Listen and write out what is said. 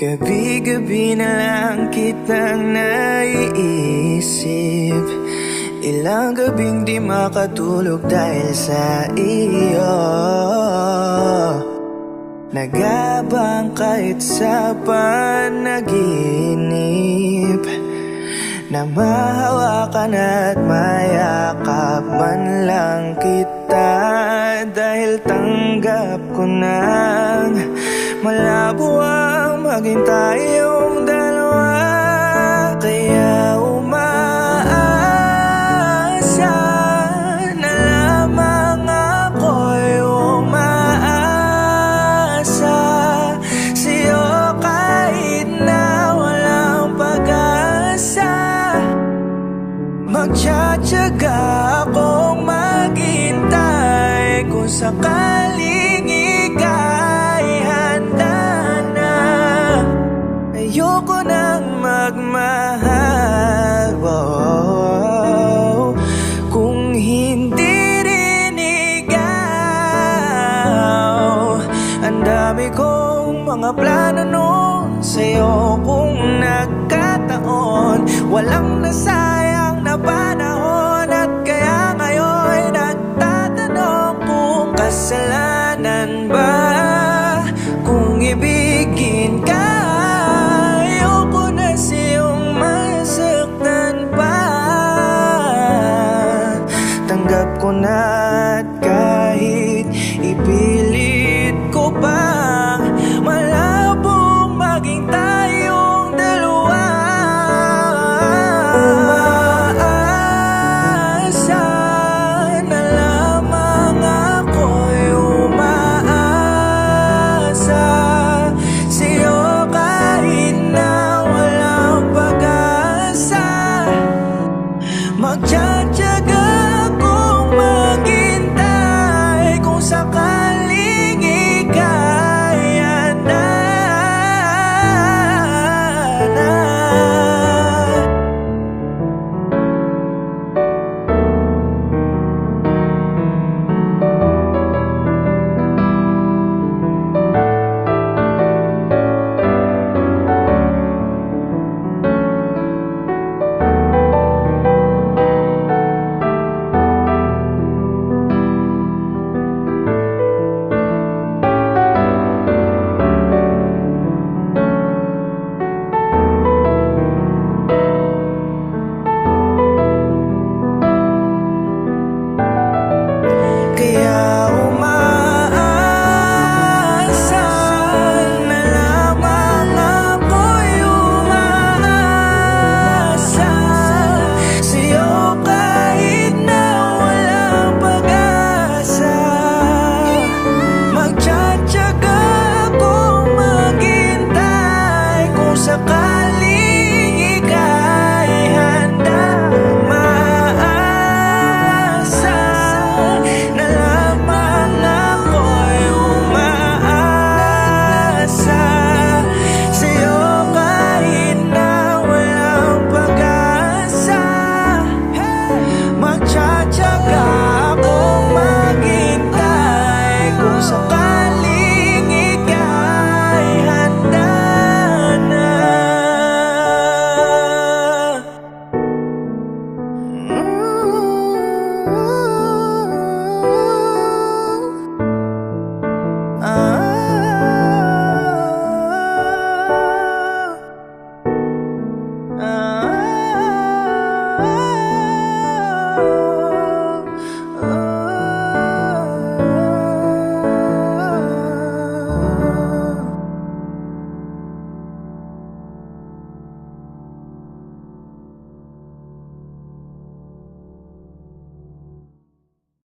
Gabi-gabi na lang kitang naiisip. Ilang gabing di makatulog dahil sa iyo. Nagabang kahit sa panaginip, na mahawakan at mayakap man lang kita. Dahil tanggap ko nang malabo ang maging tayong dalawa. Kaya umaasa na lamang ako'y umaasa sa'yo kahit na walang pag-asa. Magtsatsaga akong maghintay kung sakaling ika'y handa na. Ayoko nang magmahal, kung hindi rin ikaw. Ang dami kong mga plano noon sa'yo kung nagkataon. Walang nasayang na panahon, at kaya ngayon nagtatanong kung kasalanan ba kung ibigin ka. Ayoko na siyang masaktan pa. Tanggap ko na at kahit ipilit ko pang malabong maging tayong dalawa. Umaasa na lamang ako'y umaasa sa'yo kahit na walang pag-asa. Magtsatsaga